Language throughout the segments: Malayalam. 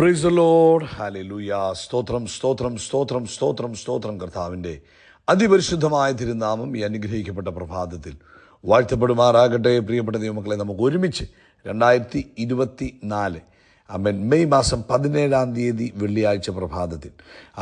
Praise the Lord. ഹല്ലേലൂയ. സ്തോത്രം സ്തോത്രം സ്തോത്രം സ്തോത്രം സ്തോത്രം. കർത്താവിൻ്റെ അതിപരിശുദ്ധമായ തിരുനാമം ഈ അനുഗ്രഹിക്കപ്പെട്ട പ്രഭാതത്തിൽ വാഴ്ത്തപ്പെടുമാറാകട്ടെ. പ്രിയപ്പെട്ട ദൈവമക്കളെ, നമുക്ക് ഒരുമിച്ച് 2024 ആമേൻ മെയ് മാസം 17 വെള്ളിയാഴ്ച പ്രഭാതത്തിൽ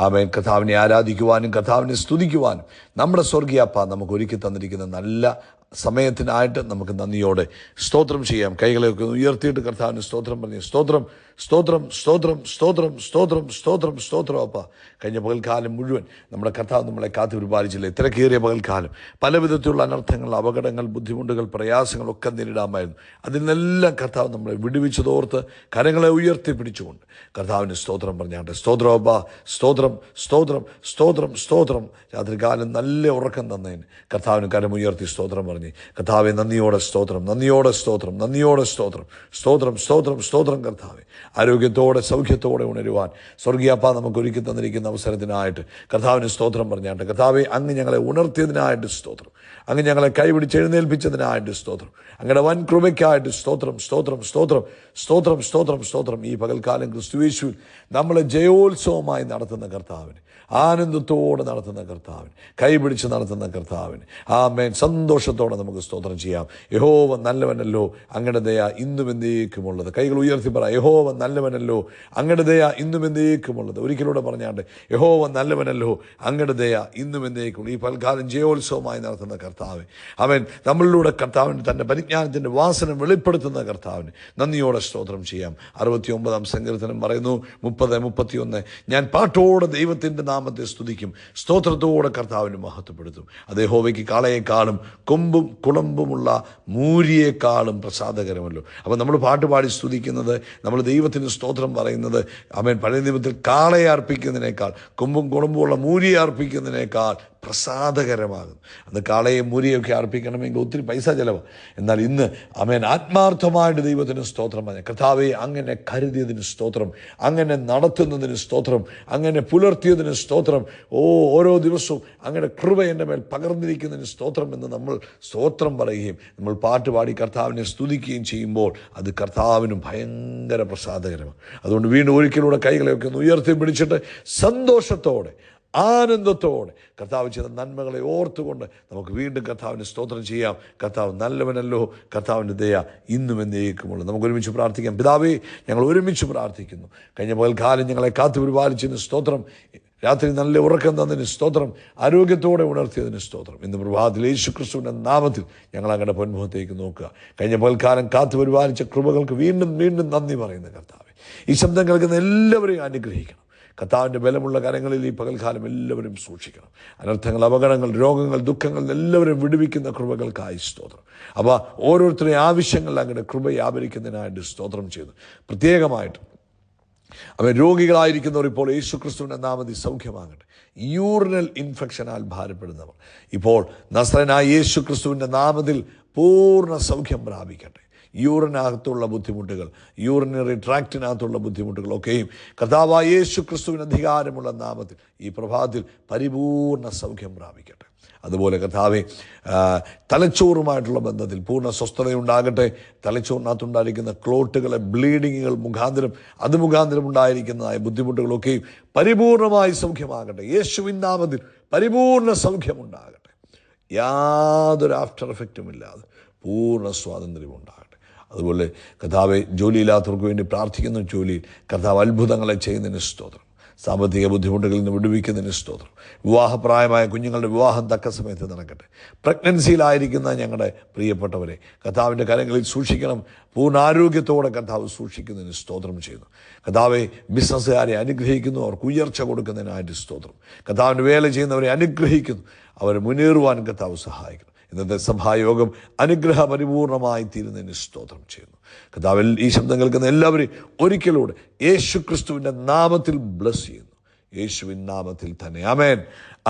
ആമേൻ കർത്താവിനെ ആരാധിക്കുവാനും കർത്താവിനെ സ്തുതിക്കുവാനും നമ്മുടെ സ്വർഗീയപ്പ നമുക്ക് ഒരുക്കി തന്നിരിക്കുന്ന നല്ല സമയത്തിനായിട്ട് നമുക്ക് നന്ദിയോടെ സ്തോത്രം ചെയ്യാം. കൈകളെയൊക്കെ ഉയർത്തിയിട്ട് കർത്താവിന് സ്തോത്രം പറഞ്ഞു. സ്തോത്രം സ്തോത്രം സ്തോത്രം സ്തോത്രം സ്തോത്രം സ്തോത്രം സ്തോത്രം. അപ്പ കഴിഞ്ഞ പകൽക്കാലം മുഴുവൻ നമ്മുടെ കർത്താവ് നമ്മളെ കാത്തു പരിപാലിച്ചില്ലേ. തിരക്കേറിയ പകൽക്കാലം പല വിധത്തിലുള്ള അനർത്ഥങ്ങൾ, അപകടങ്ങൾ, ബുദ്ധിമുട്ടുകൾ, പ്രയാസങ്ങളൊക്കെ നേരിടാമായിരുന്നു. അതിൽ നിന്നെല്ലാം കർത്താവ് നമ്മളെ വിടുവിച്ചതോർത്ത് കരങ്ങളെ ഉയർത്തിപ്പിടിച്ചുകൊണ്ട് കർത്താവിന് സ്തോത്രം പറഞ്ഞാട്ടെ. സ്തോത്രം അപ്പ, സ്തോത്രം സ്തോത്രം സ്തോത്രം സ്തോത്രം. രാത്രികാലം നല്ല ഉറക്കം തന്നതിന് കർത്താവിന് കരമുയർത്തി സ്തോത്രം പറഞ്ഞ് കർത്താവെ നന്ദിയോടെ സ്തോത്രം, നന്ദിയോടെ സ്തോത്രം, നന്ദിയോടെ സ്തോത്രം, സ്തോത്രം സ്തോത്രം സ്തോത്രം. കർത്താവെ ആരോഗ്യത്തോടെ സൗഖ്യത്തോടെ ഉണരുവാൻ സ്വർഗീയപ്പ നമുക്ക് ഒരുക്കി തന്നിരിക്കുന്ന അവസരത്തിനായിട്ട് കർത്താവിന് സ്തോത്രം പറഞ്ഞാട്ടെ. കർത്താവെ അങ്ങ് ഞങ്ങളെ ഉണർത്തിയതിനായിട്ട് സ്തോത്രം, അങ്ങ് ഞങ്ങളെ കൈപിടിച്ച് എഴുന്നേൽപ്പിച്ചതിനായിട്ട് സ്തോത്രം, അങ്ങയുടെ വൻ കൃപയ്ക്കായിട്ട് സ്തോത്രം സ്തോത്രം സ്തോത്രം സ്തോത്രം സ്തോത്രം സ്തോത്രം. ഈ പകൽക്കാലം ക്രിസ്തുയേശുവിൽ നമ്മളെ ജയോത്സവമായി നടത്തുന്ന കർത്താവിന്, ആനന്ദത്തോടെ നടത്തുന്ന കർത്താവിന്, കൈപിടിച്ച് നടത്തുന്ന കർത്താവിന് ആമേൻ സന്തോഷത്തോടെ നമുക്ക് സ്തോത്രം ചെയ്യാം. യഹോവ നല്ലവനല്ലോ, അങ്ങയുടെ ദയ ഇന്നും എന്നേക്കുമുള്ളത്. കൈകൾ ഉയർത്തി പറ, യഹോവ നല്ലവനല്ലോ, അങ്ങയുടെ ദയ ഇന്നും എന്നേക്കുമുള്ളത്. ഒരിക്കലൂടെ പറഞ്ഞാണ്ട്, യഹോവ നല്ലവനല്ലോ, അങ്ങയുടെ ദയ ഇന്നും എന്നേക്കുമുള്ളത്. ഈ പൽക്കാലം ജയോത്സവമായി നടത്തുന്ന കർത്താവ് അവൻ നമ്മളിലൂടെ കർത്താവിന് തൻ്റെ പരിജ്ഞാനത്തിൻ്റെ വാസന വെളിപ്പെടുത്തുന്ന കർത്താവിന് നന്ദിയോടെ സ്തോത്രം ചെയ്യാം. 69 സങ്കീർത്തനം പറയുന്നു 30-31, ഞാൻ പാട്ടോടെ ദൈവത്തിൻ്റെ നാമത്തെ സ്തുതിക്കും, സ്തോത്രത്തോടെ കർത്താവിന് മഹത്വപ്പെടുത്തും. അത് യഹോവയ്ക്ക് കാളയെക്കാളും കൊമ്പും കുളമ്പുമുള്ള മൂരിയേക്കാളും പ്രസാദകരമല്ലോ. അപ്പോൾ നമ്മൾ പാട്ടുപാടി സ്തുതിക്കുന്നത്, നമ്മൾ ദൈവത്തിന് സ്തോത്രം പറയുന്നത് അവൻ പഴയ നിയമത്തിൽ കാളയെ അർപ്പിക്കുന്നതിനേക്കാൾ, കൊമ്പും കുളമ്പുമുള്ള മൂരിയെ അർപ്പിക്കുന്നതിനേക്കാൾ പ്രസാദകരമാകും. അന്ന് കാളയും മൂരിയൊക്കെ അർപ്പിക്കണമെങ്കിൽ ഒത്തിരി പൈസ ചിലവ്. എന്നാൽ ഇന്ന് അവൻ ആത്മാർത്ഥമായിട്ട് ദൈവത്തിന് സ്തോത്രം പറഞ്ഞു. കർത്താവെ അങ്ങനെ കരുതിയതിന് സ്തോത്രം, അങ്ങനെ നടത്തുന്നതിന് സ്തോത്രം, അങ്ങനെ പുലർത്തിയതിന് സ്തോത്രം. ഓരോ ദിവസവും അങ്ങനെ കൃപ എൻ്റെ മേൽ പകർന്നിരിക്കുന്നതിന് സ്തോത്രം എന്ന് നമ്മൾ സ്തോത്രം പറയുകയും നമ്മൾ പാട്ടുപാടി കർത്താവിനെ സ്തുതിക്കുകയും ചെയ്യുമ്പോൾ അത് കർത്താവിനും ഭയങ്കര പ്രസാദകരമാണ്. അതുകൊണ്ട് വീണ്ടും ഒരിക്കലൂടെ കൈകളെയൊക്കെ ഒന്ന് ഉയർത്തി പിടിച്ചിട്ട് സന്തോഷത്തോടെ ആനന്ദത്തോടെ കർത്താവ് ചെയ്ത നന്മകളെ ഓർത്തുകൊണ്ട് നമുക്ക് വീണ്ടും കർത്താവിന് സ്തോത്രം ചെയ്യാം. കർത്താവ് നല്ലവനല്ലോ, കർത്താവിൻ്റെ ദയ ഇന്നും എന്നേക്കുമുള്ളൂ. നമുക്ക് ഒരുമിച്ച് പ്രാർത്ഥിക്കാം. പിതാവേ, ഞങ്ങൾ ഒരുമിച്ച് പ്രാർത്ഥിക്കുന്നു. കഴിഞ്ഞ പകൽക്കാലം ഞങ്ങളെ കാത്തു പരിപാലിച്ചതിന് സ്തോത്രം, രാത്രി നല്ല ഉറക്കം തന്നതിന് സ്തോത്രം, ആരോഗ്യത്തോടെ ഉണർത്തിയതിന് സ്തോത്രം. ഇന്ന് പ്രഭാതത്തിൽ യേശുക്രിസ്തുവിൻ്റെ നാമത്തിൽ ഞങ്ങൾ അങ്ങയുടെ പൊന്മുഖത്തേക്ക് നോക്കുക. കഴിഞ്ഞ പകൽക്കാലം കാത്തു പരിപാലിച്ച കൃപകൾക്ക് വീണ്ടും വീണ്ടും നന്ദി പറയുന്ന കർത്താവേ, ഈ ശബ്ദം കേൾക്കുന്ന എല്ലാവരെയും അനുഗ്രഹിക്കണം. കർത്താവിൻ്റെ ബലമുള്ള കരങ്ങളിൽ ഈ പകൽക്കാലം എല്ലാവരും സൂക്ഷിക്കണം. അനർത്ഥങ്ങൾ, അപകടങ്ങൾ, രോഗങ്ങൾ, ദുഃഖങ്ങൾ എല്ലാവരും വിടുവിക്കുന്ന കൃപകൾക്കായി സ്തോത്രം. അപ്പോൾ ഓരോരുത്തരുടെയും ആവശ്യങ്ങളിൽ അങ്ങയുടെ കൃപ വ്യാപരിക്കുന്നതിനായിട്ട് സ്തോത്രം ചെയ്തു. പ്രത്യേകമായിട്ട് അവൻ രോഗികളായിരിക്കുന്നവർ ഇപ്പോൾ യേശുക്രിസ്തുവിൻ്റെ നാമത്തിൽ സൗഖ്യമാകട്ടെ. യൂറിനൽ ഇൻഫെക്ഷനാൽ ഭാരപ്പെടുന്നവർ ഇപ്പോൾ നസ്രനായ യേശുക്രിസ്തുവിൻ്റെ നാമത്തിൽ പൂർണ്ണ സൗഖ്യം പ്രാപിക്കട്ടെ. യൂറിനകത്തുള്ള ബുദ്ധിമുട്ടുകൾ, യൂറിനറി ട്രാക്റ്റിനകത്തുള്ള ബുദ്ധിമുട്ടുകളൊക്കെയും കർത്താവായ യേശുക്രിസ്തുവിന് അധികാരമുള്ള നാമത്തിൽ ഈ പ്രഭാതത്തിൽ പരിപൂർണ സൗഖ്യം പ്രാപിക്കട്ടെ. അതുപോലെ കർത്താവെ, തലച്ചോറുമായിട്ടുള്ള ബന്ധത്തിൽ പൂർണ്ണ സ്വസ്ഥതയുണ്ടാകട്ടെ. തലച്ചോറിനകത്തുണ്ടായിരിക്കുന്ന ക്ലോട്ടുകളെ, ബ്ലീഡിങ്ങുകൾ മുഖാന്തരം, അത് മുഖാന്തരം ഉണ്ടായിരിക്കുന്നതായ ബുദ്ധിമുട്ടുകളൊക്കെയും പരിപൂർണമായി സൗഖ്യമാകട്ടെ. യേശുവിൻ നാമത്തിൽ പരിപൂർണ സൗഖ്യമുണ്ടാകട്ടെ. യാതൊരു ആഫ്റ്റർ എഫക്റ്റും ഇല്ലാതെ പൂർണ്ണ സ്വാതന്ത്ര്യമുണ്ടാകട്ടെ. അതുപോലെ കർത്താവെ, ജോലിയില്ലാത്തവർക്ക് വേണ്ടി പ്രാർത്ഥിക്കുന്ന ജോലിയിൽ കർത്താവ് അത്ഭുതങ്ങളെ ചെയ്യുന്നതിന് സ്തോത്രം. സാമ്പത്തിക ബുദ്ധിമുട്ടുകളിൽ നിന്ന് വിടുവിക്കുന്നതിന് സ്തോത്രം. വിവാഹപ്രായമായ കുഞ്ഞുങ്ങളുടെ വിവാഹം തക്ക സമയത്ത് നടക്കട്ടെ. പ്രഗ്നൻസിയിലായിരിക്കുന്ന ഞങ്ങളുടെ പ്രിയപ്പെട്ടവരെ കർത്താവിൻ്റെ കരങ്ങളിൽ സൂക്ഷിക്കണം. പൂർണ്ണ ആരോഗ്യത്തോടെ കർത്താവ് സൂക്ഷിക്കുന്നതിന് സ്തോത്രം ചെയ്യുന്നു. കർത്താവെ, ബിസിനസ്സുകാരെ അനുഗ്രഹിക്കുന്നു, അവർക്ക് ഉയർച്ച കൊടുക്കുന്നതിനായിട്ട് സ്തോത്രം. കർത്താവിൻ്റെ വേല ചെയ്യുന്നവരെ അനുഗ്രഹിക്കുന്നു, അവരെ മുന്നേറുവാൻ കർത്താവ് സഹായിക്കുന്നു. ഇന്നത്തെ സഭായോഗം അനുഗ്രഹ പരിപൂർണമായി തീരുന്നതിന് സ്തോത്രം ചെയ്യുന്നു. കർത്താവിൽ ഈ ശബ്ദം കേൾക്കുന്ന എല്ലാവരെയും ഒരിക്കലൂടെ യേശുക്രിസ്തുവിൻ്റെ നാമത്തിൽ ബ്ലസ് ചെയ്യുന്നു. യേശുവിൻ നാമത്തിൽ തന്നെ ആമേൻ,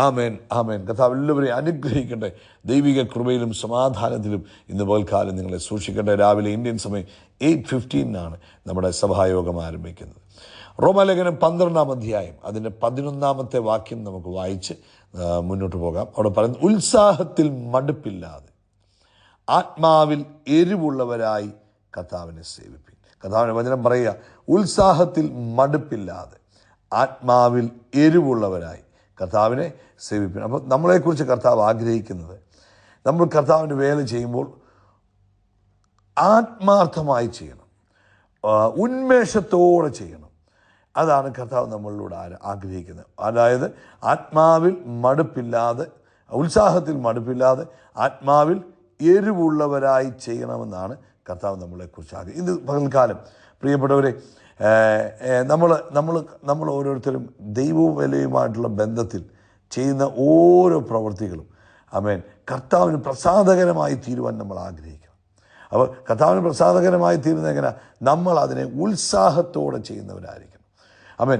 ആമേൻ, ആമേൻ. കർത്താവ് എല്ലാവരെയും അനുഗ്രഹിക്കട്ടെ. ദൈവിക കൃപയിലും സമാധാനത്തിലും ഇന്ന് പകൽക്കാലം നിങ്ങളെ സൂക്ഷിക്കട്ടെ. രാവിലെ ഇന്ത്യൻ സമയം 8:15 നമ്മുടെ സഭായോഗം ആരംഭിക്കുന്നത്. റോമാലേഖനം 12 അധ്യായം അതിൻ്റെ 11 വാക്യം നമുക്ക് വായിച്ച് മുന്നോട്ട് പോകാം. അവിടെ പറയുന്നത്, ഉത്സാഹത്തിൽ മടുപ്പില്ലാതെ ആത്മാവിൽ എരിവുള്ളവരായി കർത്താവിനെ സേവിപ്പിൻ. കർത്താവിൻ്റെ വചനം പറയുക, ഉത്സാഹത്തിൽ മടുപ്പില്ലാതെ ആത്മാവിൽ എരിവുള്ളവരായി കർത്താവിനെ സേവിപ്പിക്കണം. അപ്പോൾ നമ്മളെക്കുറിച്ച് കർത്താവ് ആഗ്രഹിക്കുന്നത്, നമ്മൾ കർത്താവിൻ്റെ വേല ചെയ്യുമ്പോൾ ആത്മാർത്ഥമായി ചെയ്യണം, ഉന്മേഷത്തോടെ ചെയ്യണം. അതാണ് കർത്താവ് നമ്മളിലൂടെ ആഗ്രഹിക്കുന്നത്. അതായത് ആത്മാവിൽ മടുപ്പില്ലാതെ, ഉത്സാഹത്തിൽ മടുപ്പില്ലാതെ ആത്മാവിൽ എരിവുള്ളവരായി ചെയ്യണമെന്നാണ് കർത്താവ് നമ്മളെക്കുറിച്ച് ആഗ്രഹിക്കുന്നത്. ഇത് പകൽക്കാലം പ്രിയപ്പെട്ടവരെ, നമ്മൾ ഓരോരുത്തരും ദൈവവും വിലയുമായിട്ടുള്ള ബന്ധത്തിൽ ചെയ്യുന്ന ഓരോ പ്രവൃത്തികളും ആമേൻ കർത്താവിന് പ്രസാദകരമായി തീരുവാൻ നമ്മൾ ആഗ്രഹിക്കണം. അപ്പോൾ കർത്താവിന് പ്രസാദകരമായി തീരുന്നത് എങ്ങനെ? നമ്മൾ അതിനെ ഉത്സാഹത്തോടെ ചെയ്യുന്നവരായിരിക്കണം. ആമേൻ.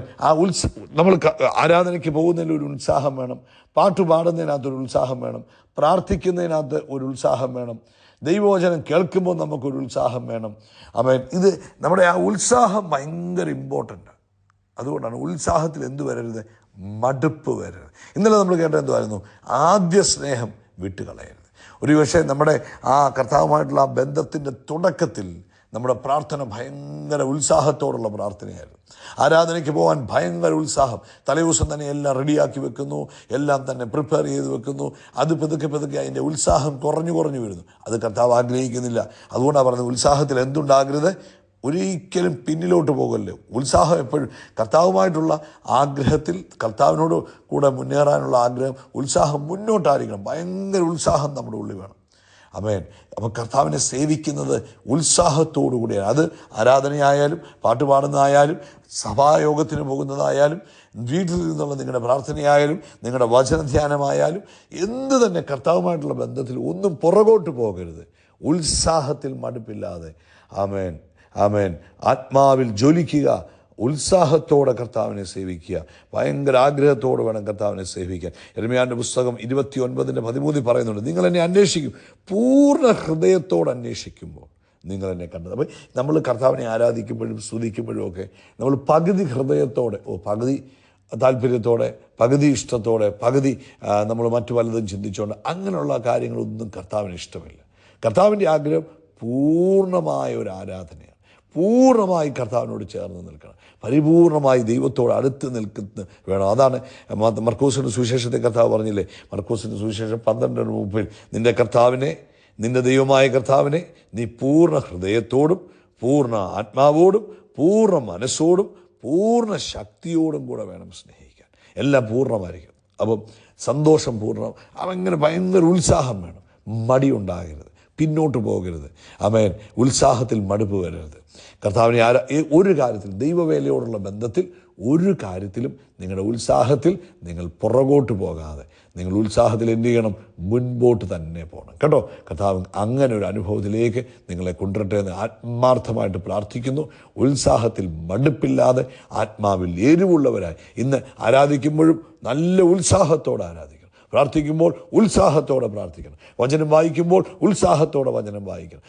നമ്മൾ ആരാധനയ്ക്ക് പോകുന്നതിൽ ഒരു ഉത്സാഹം വേണം, പാട്ട് പാടുന്നതിനകത്തൊരു ഉത്സാഹം വേണം, പ്രാർത്ഥിക്കുന്നതിനകത്ത് ഒരു ഉത്സാഹം വേണം, ദൈവവചനം കേൾക്കുമ്പോൾ നമുക്കൊരു ഉത്സാഹം വേണം. ആമേൻ. ഇത് നമ്മുടെ ആ ഉത്സാഹം ഭയങ്കര ഇമ്പോർട്ടൻ്റ്. അതുകൊണ്ടാണ് ഉത്സാഹത്തിൽ എന്ത് വരരുത്? മടുപ്പ് വരരുത്. ഇന്നലെ നമ്മൾ കേട്ടത് എന്തുമായിരുന്നു? ആദ്യ സ്നേഹം വിട്ടുകളയരുത്. ഒരു പക്ഷേ നമ്മുടെ ആ കർത്താവുമായിട്ടുള്ള ആ ബന്ധത്തിൻ്റെ തുടക്കത്തിൽ നമ്മുടെ പ്രാർത്ഥന ഭയങ്കര ഉത്സാഹത്തോടുള്ള പ്രാർത്ഥനയായിരുന്നു. ആരാധനയ്ക്ക് പോകാൻ ഭയങ്കര ഉത്സാഹം, തലേദിവസം തന്നെ എല്ലാം റെഡിയാക്കി വെക്കുന്നു, എല്ലാം തന്നെ പ്രിപ്പയർ ചെയ്ത് വെക്കുന്നു. അത് പതുക്കെ അതിൻ്റെ ഉത്സാഹം കുറഞ്ഞു വരുന്നു. അത് കർത്താവ് ആഗ്രഹിക്കുന്നില്ല. അതുകൊണ്ടാണ് പറഞ്ഞത്, ഉത്സാഹത്തിൽ എന്തുണ്ടാകരുത്? ഒരിക്കലും പിന്നിലോട്ട് പോകല്ലേ. ഉത്സാഹം എപ്പോഴും കർത്താവുമായിട്ടുള്ള ആഗ്രഹത്തിൽ, കർത്താവിനോട് കൂടെ മുന്നേറാനുള്ള ആഗ്രഹം, ഉത്സാഹം മുന്നോട്ടായിരിക്കണം. ഭയങ്കര ഉത്സാഹം നമ്മുടെ ഉള്ളിൽ വേണം. ആമേൻ. അപ്പോൾ കർത്താവിനെ സേവിക്കുന്നത് ഉത്സാഹത്തോടു കൂടിയാണ്. അത് ആരാധനയായാലും, പാട്ട് പാടുന്നതായാലും, സഭായോഗത്തിന് പോകുന്നതായാലും, വീട്ടിൽ നിന്നുള്ള നിങ്ങളുടെ പ്രാർത്ഥനയായാലും, നിങ്ങളുടെ വചനധ്യാനമായാലും, എന്ത് തന്നെ കർത്താവുമായിട്ടുള്ള ബന്ധത്തിൽ ഒന്നും പുറകോട്ട് പോകരുത്. ഉത്സാഹത്തിൽ മടുപ്പില്ലാതെ ആമേൻ ആമേൻ ആത്മാവിൽ ജ്വലിക്കുക, ഉത്സാഹത്തോടെ കർത്താവിനെ സേവിക്കുക. ഭയങ്കര ആഗ്രഹത്തോടെ വേണം കർത്താവിനെ സേവിക്കാൻ. യിരെമ്യാവിൻ്റെ പുസ്തകം 29:13 പറയുന്നുണ്ട്, നിങ്ങൾ എന്നെ അന്വേഷിക്കും, പൂർണ്ണ ഹൃദയത്തോടെ അന്വേഷിക്കുമ്പോൾ നിങ്ങൾ എന്നെ കണ്ടത്. അപ്പോൾ നമ്മൾ കർത്താവിനെ ആരാധിക്കുമ്പോഴും സ്തുതിക്കുമ്പോഴും ഒക്കെ നമ്മൾ പകുതി ഹൃദയത്തോടെ, പകുതി താല്പര്യത്തോടെ, പകുതി ഇഷ്ടത്തോടെ, പകുതി നമ്മൾ മറ്റു പലതും ചിന്തിച്ചുകൊണ്ട് അങ്ങനെയുള്ള കാര്യങ്ങളൊന്നും കർത്താവിന് ഇഷ്ടമില്ല. കർത്താവിൻ്റെ ആഗ്രഹം പൂർണ്ണമായ ഒരു ആരാധനയാണ്. പൂർണ്ണമായി കർത്താവിനോട് ചേർന്ന് നിൽക്കണം, പരിപൂർണമായി ദൈവത്തോട് അടുത്ത് നിൽക്കുന്ന വേണം. അതാണ് മർക്കോസിൻ്റെ സുവിശേഷത്തെ കർത്താവ് പറഞ്ഞില്ലേ, മർക്കോസിൻ്റെ സുവിശേഷം 12:30, നിന്റെ കർത്താവിനെ, നിന്റെ ദൈവമായ കർത്താവിനെ നീ പൂർണ്ണ ഹൃദയത്തോടും പൂർണ്ണ ആത്മാവോടും പൂർണ്ണ മനസ്സോടും പൂർണ്ണ ശക്തിയോടും കൂടെ വേണം സ്നേഹിക്കാൻ. എല്ലാം പൂർണ്ണമായിരിക്കും. അപ്പം സന്തോഷം പൂർണ്ണം. അങ്ങനെ ഭയങ്കര ഉത്സാഹം വേണം, മടിയുണ്ടാകരുത്, പിന്നോട്ട് പോകരുത്. ആമേൻ. ഉത്സാഹത്തിൽ മടുപ്പ് വരരുത്. കർത്താവിനെ ഒരു കാര്യത്തിൽ, ദൈവവേലയോടുള്ള ബന്ധത്തിൽ ഒരു കാര്യത്തിലും നിങ്ങളുടെ ഉത്സാഹത്തിൽ നിങ്ങൾ പുറകോട്ട് പോകാതെ നിങ്ങൾ ഉത്സാഹത്തിൽ എന്ത് ചെയ്യണം? മുൻപോട്ട് തന്നെ പോകണം കേട്ടോ. കർത്താവ് അങ്ങനെ ഒരു അനുഭവത്തിലേക്ക് നിങ്ങളെ കൊണ്ടുവരട്ടെ എന്ന് ആത്മാർത്ഥമായിട്ട് പ്രാർത്ഥിക്കുന്നു. ഉത്സാഹത്തിൽ മടുപ്പില്ലാതെ ആത്മാവിൽ എരിവുള്ളവരായി ഇന്ന് ആരാധിക്കുമ്പോഴും നല്ല ഉത്സാഹത്തോടെ ആരാധിക്കണം. പ്രാർത്ഥിക്കുമ്പോൾ ഉത്സാഹത്തോടെ പ്രാർത്ഥിക്കണം. വചനം വായിക്കുമ്പോൾ ഉത്സാഹത്തോടെ വചനം വായിക്കണം.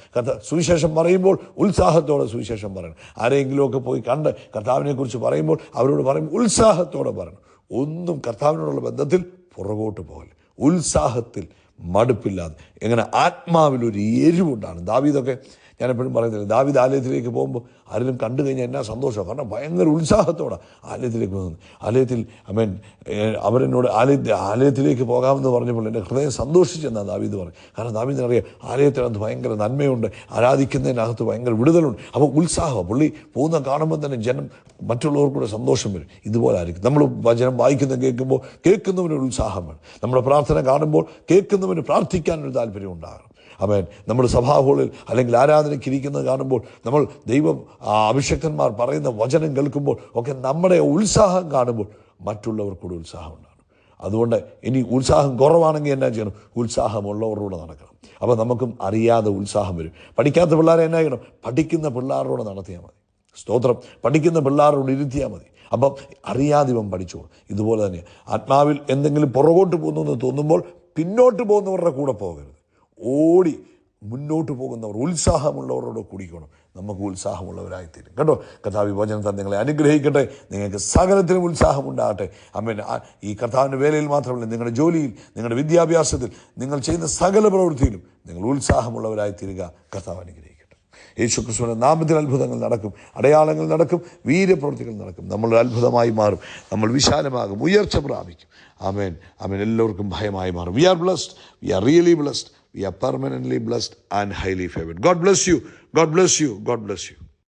സുവിശേഷം പറയുമ്പോൾ ഉത്സാഹത്തോടെ സുവിശേഷം പറയണം. ആരെങ്കിലുമൊക്കെ പോയി കണ്ട് കർത്താവിനെക്കുറിച്ച് പറയുമ്പോൾ അവരോട് പറയുമ്പോൾ ഉത്സാഹത്തോടെ പറയണം. ഒന്നും കർത്താവിനോടുള്ള ബന്ധത്തിൽ പുറകോട്ട് പോകല്. ഉത്സാഹത്തിൽ മടുപ്പില്ലാതെ എങ്ങനെ ആത്മാവിലൊരു എരിവുണ്ടാണ്. ദാവീദൊക്കെ ഞാൻ എപ്പോഴും പറയുന്നില്ല, ദാവീദ് ആലയത്തിലേക്ക് പോകുമ്പോൾ ആരെങ്കിലും കണ്ടു കഴിഞ്ഞാൽ എന്നാ സന്തോഷമാണ്. കാരണം ഭയങ്കര ഉത്സാഹത്തോടെ ആലയത്തിലേക്ക് പോകുന്നത്. ആലയത്തിൽ അവരെന്നോട് ആലയത്തിലേക്ക് പോകാമെന്ന് പറഞ്ഞപ്പോൾ എൻ്റെ ഹൃദയം സന്തോഷിച്ചെന്നാണ് ദാവീദ് പറയും. കാരണം ദാവീദിനറിയാം ആലയത്തിനകത്ത് ഭയങ്കര നന്മയുണ്ട്, ആരാധിക്കുന്നതിനകത്ത് ഭയങ്കര വിടുതലുണ്ട്. അപ്പോൾ ഉത്സാഹം പുള്ളി പോകുന്ന കാണുമ്പോൾ തന്നെ ജനം മറ്റുള്ളവർക്കൂടെ സന്തോഷം വരും. ഇതുപോലെ ആയിരിക്കും നമ്മൾ വചനം വായിക്കുന്ന കേൾക്കുമ്പോൾ കേൾക്കുന്നവനൊരു ഉത്സാഹം വേണം. നമ്മുടെ പ്രാർത്ഥന കാണുമ്പോൾ കേൾക്കുന്നവന് പ്രാർത്ഥിക്കാനൊരു താല്പര്യം ഉണ്ടാകണം. ആമേൻ. നമ്മൾ സഭാഹോളിൽ അല്ലെങ്കിൽ ആരാധനയ്ക്ക് ഇരിക്കുന്നത് കാണുമ്പോൾ, നമ്മൾ ദൈവം അഭിഷക്തന്മാർ പറയുന്ന വചനം കേൾക്കുമ്പോൾ ഒക്കെ നമ്മുടെ ഉത്സാഹം കാണുമ്പോൾ മറ്റുള്ളവർക്കൂടെ ഉത്സാഹം ഉണ്ടാകണം. അതുകൊണ്ട് ഇനി ഉത്സാഹം കുറവാണെങ്കിൽ എന്നാ ചെയ്യണം? ഉത്സാഹമുള്ളവരോട് നടക്കണം. അപ്പോൾ നമുക്കും അറിയാതെ ഉത്സാഹം വരും. പഠിക്കാത്ത പിള്ളേരെ എന്നാ ചെയ്യണം? പഠിക്കുന്ന പിള്ളേരോട് നടത്തിയാൽ മതി. സ്തോത്രം. പഠിക്കുന്ന പിള്ളേരോട് ഇരുത്തിയാൽ മതി. അപ്പം അറിയാതെ ഇവൻ പഠിച്ചോളും. ഇതുപോലെ തന്നെ ആത്മാവിൽ എന്തെങ്കിലും പുറകോട്ട് പോകുന്നു എന്ന് തോന്നുമ്പോൾ പിന്നോട്ട് പോകുന്നവരുടെ കൂടെ പോകരുത്. ഓടി മുന്നോട്ട് പോകുന്നവർ, ഉത്സാഹമുള്ളവരോട് കൂടിക്കണം. നമുക്ക് ഉത്സാഹമുള്ളവരായിത്തീരും കേട്ടോ. കർത്താവ് വചനത്താൽ നിങ്ങളെ അനുഗ്രഹിക്കട്ടെ. നിങ്ങൾക്ക് സകലത്തിലും ഉത്സാഹം ഉണ്ടാകട്ടെ. ആമേൻ. ഈ കർത്താവിൻ്റെ വേലയിൽ മാത്രമല്ല, നിങ്ങളുടെ ജോലിയിൽ, നിങ്ങളുടെ വിദ്യാഭ്യാസത്തിൽ, നിങ്ങൾ ചെയ്യുന്ന സകല പ്രവൃത്തിയിലും നിങ്ങൾ ഉത്സാഹമുള്ളവരായിത്തീരുക. കർത്താവ് അനുഗ്രഹിക്കട്ടെ. യേശുക്രിസ്തുവിന്റെ നാമത്തിൽ അത്ഭുതങ്ങൾ നടക്കും, അടയാളങ്ങൾ നടക്കും, വീര്യപ്രവൃത്തികൾ നടക്കും. നമ്മൾ അത്ഭുതമായി മാറും, നമ്മൾ വിശാലമാകും, ഉയർച്ച പ്രാപിക്കും. ആമേൻ, ആമേൻ. എല്ലാവർക്കും ഭയമായി മാറും. We are blessed, we are really blessed, we are permanently blessed and highly favoured. God bless you, God bless you, God bless U.